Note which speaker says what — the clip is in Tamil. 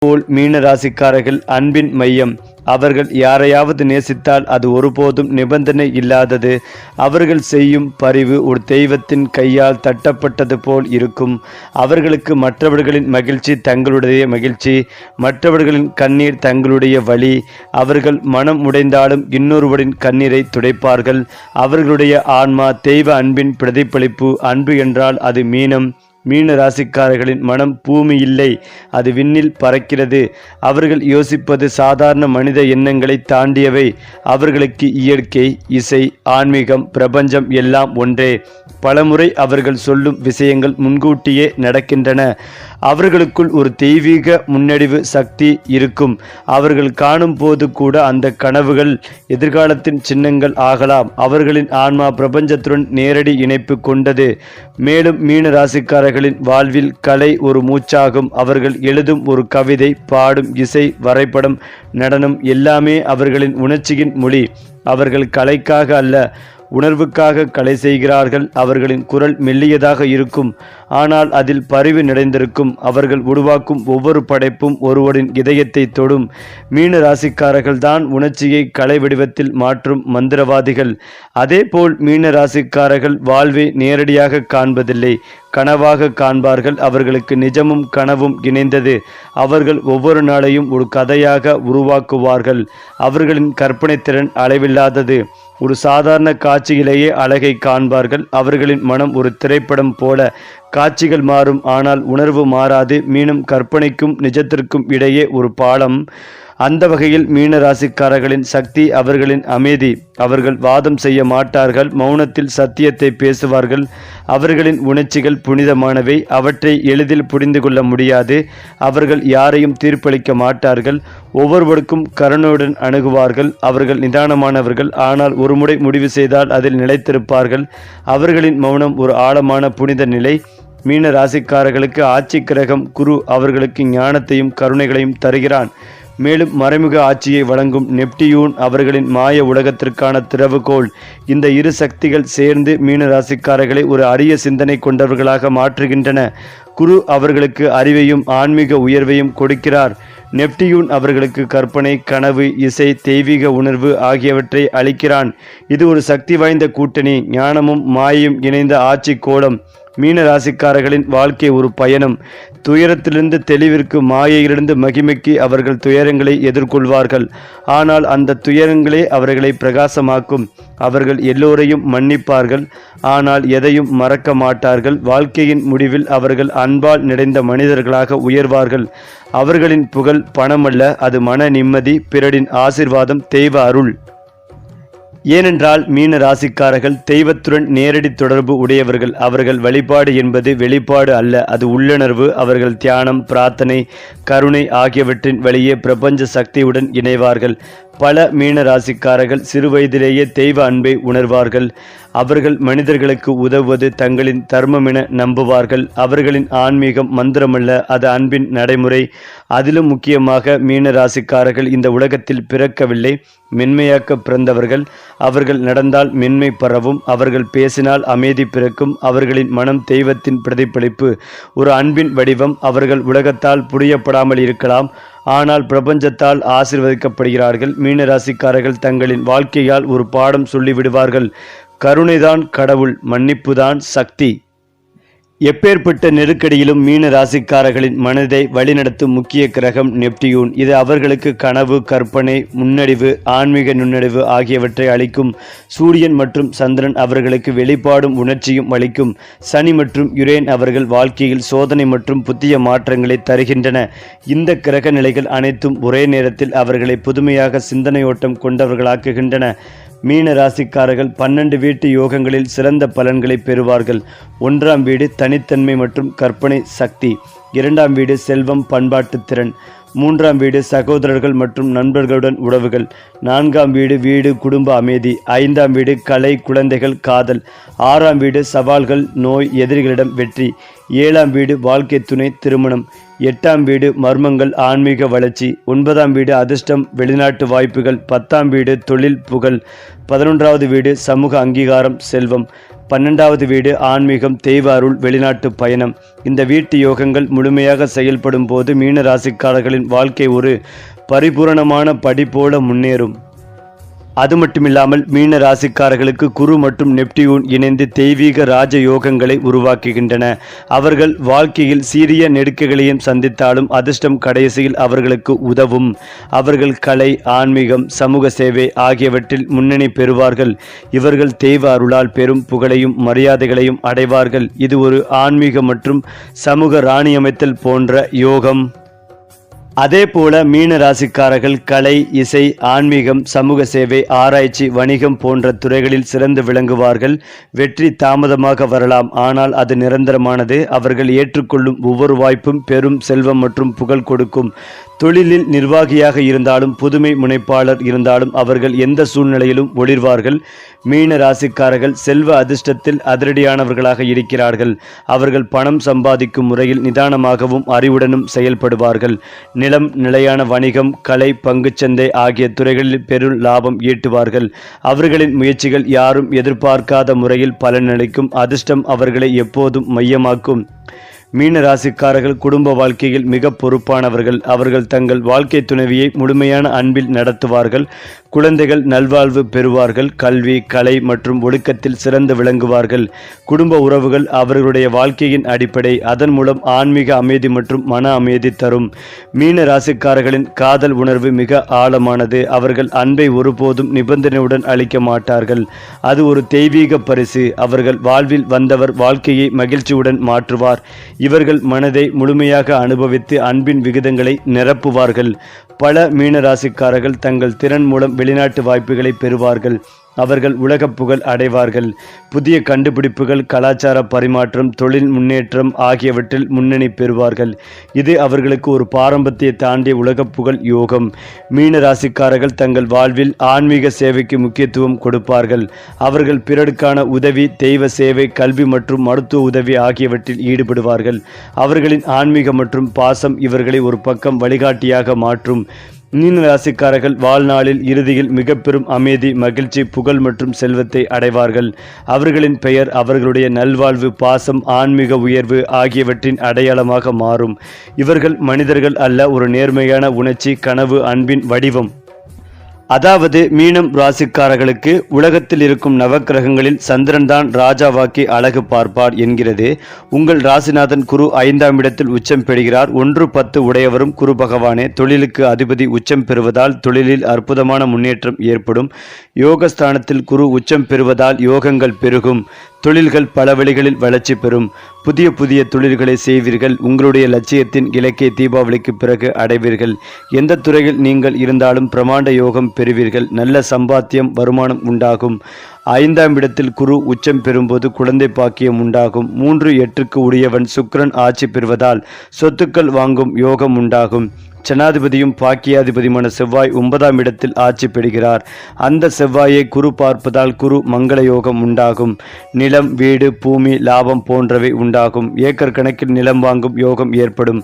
Speaker 1: போல் மீன ராசிக்காரர்கள் அன்பின் மையம். அவர்கள் யாரையாவது நேசித்தால் அது ஒருபோதும் நிபந்தனை இல்லாதது. அவர்கள் செய்யும் பரிவு ஒரு தெய்வத்தின் கையால் தட்டப்பட்டது போல் இருக்கும். அவர்களுக்கு மற்றவர்களின் மகிழ்ச்சி தங்களுடைய மகிழ்ச்சி, மற்றவர்களின் கண்ணீர் தங்களுடைய வலி. அவர்கள் மனம் உடைந்தாலும் இன்னொருவரின் கண்ணீரை துடைப்பார்கள். அவர்களுடைய ஆன்மா தெய்வ அன்பின் பிரதிபலிப்பு. அன்பு என்றால் அது மீன ராசிக்காரர்களின் மனம் பூமி இல்லை, அது விண்ணில் பறக்கிறது. அவர்கள் யோசிப்பது சாதாரண மனித எண்ணங்களை தாண்டியவை. அவர்களுக்கு இயற்கை, இசை, ஆன்மீகம், பிரபஞ்சம் எல்லாம் ஒன்றே. பலமுறை அவர்கள் சொல்லும் விஷயங்கள் முன்கூட்டியே நடக்கின்றன. அவர்களுக்குள் ஒரு தெய்வீக முன்னறிவு சக்தி இருக்கும். அவர்கள் காணும் போது கூட அந்த கனவுகள் எதிர்காலத்தின் சின்னங்கள் ஆகலாம். அவர்களின் ஆன்மா பிரபஞ்சத்துடன் நேரடி இணைப்பு கொண்டது. மேலும் மீன ராசிக்காரர்களின் வாழ்வில் கலை ஒரு மூச்சாகும். அவர்கள் எழுதும் ஒரு கவிதை, பாடும் இசை, வரைபடம், நடனம் எல்லாமே அவர்களின் உணர்ச்சியின் மொழி. அவர்கள் கலைக்காக அல்ல, உணர்வுக்காக கலை செய்கிறார்கள். அவர்களின் குரல் மெல்லியதாக இருக்கும், ஆனால் அதில் பரிவு நிறைந்திருக்கும். அவர்கள் உருவாக்கும் ஒவ்வொரு படைப்பும் ஒருவரின் இதயத்தை தொடும். மீன ராசிக்காரர்கள் தான் உணர்ச்சியை கலை வடிவத்தில் மாற்றும் மந்திரவாதிகள். அதேபோல் மீன ராசிக்காரர்கள் வாழ்வை நேரடியாக காண்பதில்லை, கனவாக காண்பார்கள். அவர்களுக்கு நிஜமும் கனவும் இணைந்தது. அவர்கள் ஒவ்வொரு நாளையும் ஒரு கதையாக உருவாக்குவார்கள். அவர்களின் கற்பனை திறன் அளவில்லாதது. ஒரு சாதாரண காட்சியிலேயே அழகை காண்பார்கள். அவர்களின் மனம் ஒரு திரைப்படம் போல. காட்சிகள் மாறும், ஆனால் உணர்வு மாறாது. மீனும் கற்பனைக்கும் நிஜத்திற்கும் இடையே ஒரு பாலம். அந்த வகையில் மீன ராசிக்காரர்களின் சக்தி அவர்களின் அமைதி. அவர்கள் வாதம் செய்ய மாட்டார்கள், மௌனத்தில் சத்தியத்தை பேசுவார்கள். அவர்களின் உணர்ச்சிகள் புனிதமானவை, அவற்றை எளிதில் புரிந்து கொள்ள முடியாது. அவர்கள் யாரையும் தீர்ப்பளிக்க மாட்டார்கள், ஒவ்வொருவருக்கும் கருணையுடன் அணுகுவார்கள். அவர்கள் நிதானமானவர்கள், ஆனால் ஒருமுறை முடிவு செய்தால் அதில் நிலைத்திருப்பார்கள். அவர்களின் மௌனம் ஒரு ஆழமான புனித நிலை. மீன ராசிக்காரர்களுக்கு ஆட்சி கிரகம் குரு அவர்களுக்கு ஞானத்தையும் கருணைகளையும் தருகிறான். மேலும் மறைமுக ஆட்சியை வழங்கும் நெப்டியூன் அவர்களின் மாய உலகத்திற்கான திறவுகோல். இந்த இரு சக்திகள் சேர்ந்து மீன ராசிக்காரர்களை ஒரு அரிய சிந்தனை கொண்டவர்களாக மாற்றுகின்றன. குரு அவர்களுக்கு அறிவையும் ஆன்மீக உயர்வையும் கொடுக்கிறார். நெப்டியூன் அவர்களுக்கு கற்பனை, கனவு, இசை, தெய்வீக உணர்வு ஆகியவற்றை அளிக்கிறான். இது ஒரு சக்தி வாய்ந்த கூட்டணி, ஞானமும் மாயையும் இணைந்த ஆட்சி கோலம். மீன ராசிக்காரர்களின் வாழ்க்கை ஒரு பயணம். துயரத்திலிருந்து தெளிவிற்கு, மாயையிலிருந்து மகிமைக்கு அவர்கள் துயரங்களை எதிர்கொள்வார்கள். ஆனால் அந்த துயரங்களே அவர்களை பிரகாசமாக்கும். அவர்கள் எல்லோரையும் மன்னிப்பார்கள், ஆனால் எதையும் மறக்க மாட்டார்கள். வாழ்க்கையின் முடிவில் அவர்கள் அன்பால் நிறைந்த மனிதர்களாக உயர்வார்கள். அவர்களின் புகழ் பணமல்ல, அது மன நிம்மதி, பிறரின் ஆசீர்வாதம், தெய்வ அருள். ஏனென்றால் மீன ராசிக்காரர்கள் தெய்வத்துடன் நேரடி தொடர்பு உடையவர்கள். அவர்கள் வழிபாடு என்பது வெளிப்பாடு அல்ல, அது உள்ளுணர்வு. அவர்கள் தியானம், பிரார்த்தனை, கருணை ஆகியவற்றின் வழியே பிரபஞ்ச சக்தியுடன் இணைவார்கள். பல மீன ராசிக்காரர்கள் சிறுவயதிலேயே தெய்வ அன்பை உணர்வார்கள். அவர்கள் மனிதர்களுக்கு உதவுவது தங்களின் தர்மமென நம்புவார்கள். அவர்களின் ஆன்மீகம் மந்திரமல்ல, அது அன்பின் நடைமுறை. அதிலும் முக்கியமாக மீன ராசிக்காரர்கள் இந்த உலகத்தில் பிறக்கவில்லை, மென்மையாக்க பிறந்தவர்கள். அவர்கள் நடந்தால் மென்மை பரவும், அவர்கள் பேசினால் அமைதி பிறக்கும். அவர்களின் மனம் தெய்வத்தின் பிரதிபலிப்பு, ஒரு அன்பின் வடிவம். அவர்கள் உலகத்தால் புரியப்படாமல் இருக்கலாம், ஆனால் பிரபஞ்சத்தால் ஆசீர்வதிக்கப்படுகிறார்கள். மீன ராசிக்காரர்கள் தங்களின் வாழ்க்கையால் ஒரு பாடம் சொல்லிவிடுவார்கள். கருணைதான் கடவுள், மன்னிப்புதான் சக்தி. எப்பேற்பட்ட நெருக்கடியிலும் மீன ராசிக்காரர்களின் மனதை வழிநடத்தும் முக்கிய கிரகம் நெப்டியூன். இது அவர்களுக்கு கனவு, கற்பனை, முன்னறிவு, ஆன்மீக நுண்ணறிவு ஆகியவற்றை அளிக்கும். சூரியன் மற்றும் சந்திரன் அவர்களுக்கு வெளிப்பாடும் உணர்ச்சியும் அளிக்கும். சனி மற்றும் யுரேன் அவர்கள் வாழ்க்கையில் சோதனை மற்றும் புதிய மாற்றங்களை தருகின்றன. இந்த கிரக நிலைகள் அனைத்தும் ஒரே நேரத்தில் அவர்களை புதுமையாக சிந்தனையோட்டம் கொண்டவர்களாக்குகின்றன. மீன ராசிக்காரர்கள் 12 வீட்டு யோகங்களில் சிறந்த பலன்களை பெறுவார்கள். 1ஆம் வீடு தனித்தன்மை மற்றும் கற்பனை சக்தி. 2ஆம் வீடு செல்வம், பண்பாட்டு திறன். 3ஆம் வீடு சகோதரர்கள் மற்றும் நண்பர்களுடன் உறவுகள். 4ஆம் வீடு வீடு, குடும்ப அமைதி. 5ஆம் வீடு கலை, குழந்தைகள், காதல். 6ஆம் வீடு சவால்கள், நோய், எதிரிகளிடம் வெற்றி. 7ஆம் வீடு வாழ்க்கை துணை, திருமணம். 8ஆம் வீடு மர்மங்கள், ஆன்மீக வளர்ச்சி. 9ஆம் வீடு அதிர்ஷ்டம், வெளிநாட்டு வாய்ப்புகள். 10ஆம் வீடு தொழில், புகழ். 11வது வீடு சமூக அங்கீகாரம், செல்வம். 12வது வீடு ஆன்மீகம், தெய்வ அருள், வெளிநாட்டு பயணம். இந்த வீட்டு யோகங்கள் முழுமையாக செயல்படும் போது மீன ராசிக்காரர்களின் வாழ்க்கை ஒரு பரிபூரணமான படி போல முன்னேறும். அது மட்டுமில்லாமல் மீன ராசிக்காரர்களுக்கு குரு மற்றும் நெப்டியூன் இணைந்து தெய்வீக ராஜ யோகங்களை உருவாக்குகின்றன. அவர்கள் வாழ்க்கையில் சீரிய நெருக்கங்களையும் சந்தித்தாலும் அதிர்ஷ்டம் கடைசியில் அவர்களுக்கு உதவும். அவர்கள் கலை, ஆன்மீகம், சமூக சேவை ஆகியவற்றில் முன்னணி பெறுவார்கள். இவர்கள் தெய்வ அருளால் பெரும் புகழையும் மரியாதைகளையும் அடைவார்கள். இது ஒரு ஆன்மீக மற்றும் சமூக ராணியமைத்தல் போன்ற யோகம். அதே போல மீன ராசிக்காரர்கள் கலை, இசை, ஆன்மீகம், சமூக சேவை, ஆராய்ச்சி, வணிகம் போன்ற துறைகளில் சிறந்து விளங்குவார்கள். வெற்றி தாமதமாக வரலாம், ஆனால் அது நிரந்தரமானது. அவர்கள் ஏற்றுக்கொள்ளும் ஒவ்வொரு வாய்ப்பும் பெரும் செல்வம் மற்றும் புகழ் கொடுக்கும். தொழிலில் நிர்வாகியாக இருந்தாலும் புதுமை முனைப்பாளர் இருந்தாலும் அவர்கள் எந்த சூழ்நிலையிலும் ஒளிர்வார்கள். மீன ராசிக்காரர்கள் செல்வ அதிர்ஷ்டத்தில் அதிரடியானவர்களாக இருக்கிறார்கள். அவர்கள் பணம் சம்பாதிக்கும் முறையில் நிதானமாகவும் அறிவுடனும் செயல்படுவார்கள். நிலம், நிலையான வணிகம், கலை, பங்குச்சந்தை ஆகிய துறைகளில் பெரும் லாபம் ஈட்டுவார்கள். அவர்களின் முயற்சிகள் யாரும் எதிர்பார்க்காத முறையில் பலனளிக்கும். அதிர்ஷ்டம் அவர்களை எப்போதும் மையமாக்கும். மீன ராசிக்காரர்கள் குடும்ப வாழ்க்கையில் மிக பொறுப்பானவர்கள். அவர்கள் தங்கள் வாழ்க்கை துணைவியை முழுமையான அன்பில் நடத்துவார்கள். குழந்தைகள் நல்வாழ்வு பெறுவார்கள். கல்வி, கலை மற்றும் ஒழுக்கத்தில் சிறந்து விளங்குவார்கள். குடும்ப உறவுகள் அவர்களுடைய வாழ்க்கையின் அடிப்படை. அதன் மூலம் ஆன்மீக அமைதி மற்றும் மன அமைதி தரும். மீன ராசிக்காரர்களின் காதல் உணர்வு மிக ஆழமானது. அவர்கள் அன்பை ஒருபோதும் நிபந்தனையுடன் அளிக்க மாட்டார்கள். அது ஒரு தெய்வீக பரிசு. அவர்கள் வாழ்வில் வந்தவர் வாழ்க்கையை மகிழ்ச்சியுடன் மாற்றுவார். இவர்கள் மனதை முழுமையாக அனுபவித்து அன்பின் விகிதங்களை நிரப்புவார்கள். பல மீன ராசிக்காரர்கள் தங்கள் திறன் மூலம் வெளிநாட்டு வாய்ப்புகளை பெறுவார்கள். அவர்கள் உலக புகழ் அடைவார்கள். புதிய கண்டுபிடிப்புகள், கலாச்சார பரிமாற்றம், தொழில் முன்னேற்றம் ஆகியவற்றில் முன்னணி பெறுவார்கள். இது அவர்களுக்கு ஒரு பாரம்பரியத்தை தாண்டிய உலக புகழ் யோகம். மீன ராசிக்காரர்கள் தங்கள் வாழ்வில் ஆன்மீக சேவைக்கு முக்கியத்துவம் கொடுப்பார்கள். அவர்கள் பிறருக்கான உதவி, தெய்வ சேவை, கல்வி மற்றும் மருத்துவ உதவி ஆகியவற்றில் ஈடுபடுவார்கள். அவர்களின் ஆன்மீக மற்றும் பாசம் இவர்களை ஒரு பக்கம் வழிகாட்டியாக மாற்றும். மீன ராசிக்காரர்கள் வாழ்நாளில் இறுதியில் மிக பெரும் அமைதி, மகிழ்ச்சி, புகழ் மற்றும் செல்வத்தை அடைவார்கள். அவர்களின் பெயர் அவர்களுடைய நல்வாழ்வு, பாசம், ஆன்மீக உயர்வு ஆகியவற்றின் அடையாளமாக மாறும். இவர்கள் மனிதர்கள் அல்ல, ஒரு நேர்மையான உணர்ச்சி, கனவு, அன்பின் வடிவம். அதாவது மீனம் ராசிக்காரர்களுக்கு உலகத்தில் இருக்கும் நவக்கிரகங்களில் சந்திரன் தான் ராஜாவாக்கி அழகு பார்ப்பார் என்கிறது. உங்கள் ராசிநாதன் குரு 5ஆம் இடத்தில் உச்சம் பெறுகிறார். 1-10 உடையவரும் குரு பகவானே. தொழிலுக்கு அதிபதி உச்சம் பெறுவதால் தொழிலில் அற்புதமான முன்னேற்றம் ஏற்படும். யோகஸ்தானத்தில் குரு உச்சம் பெறுவதால் யோகங்கள் பெருகும். தொழில்கள் பல வழிகளில் வளர்ச்சி பெறும். புதிய புதிய தொழில்களை செய்வீர்கள். உங்களுடைய லட்சியத்தின் இலக்கை தீபாவளிக்கு பிறகு அடைவீர்கள். எந்த துறையில் நீங்கள் இருந்தாலும் பிரமாண்ட யோகம் பெறுவீர்கள். நல்ல சம்பாத்தியம், வருமானம் உண்டாகும். 5ஆம் இடத்தில் குரு உச்சம் பெறும்போது குழந்தை பாக்கியம் உண்டாகும். 3-8க்கு உடையவன் சுக்கிரன் ஆட்சி பெறுவதால் சொத்துக்கள் வாங்கும் யோகம் உண்டாகும். ஜனாதிபதியும் பாக்கியாதிபதியுமான செவ்வாய் 9ஆம் இடத்தில் ஆட்சி பெறுகிறார். அந்த செவ்வாயை குரு பார்ப்பதால் குரு மங்கள யோகம் உண்டாகும். நிலம், வீடு, பூமி, லாபம் போன்றவை உண்டாகும். ஏக்கர் கணக்கில் நிலம் வாங்கும் யோகம் ஏற்படும்.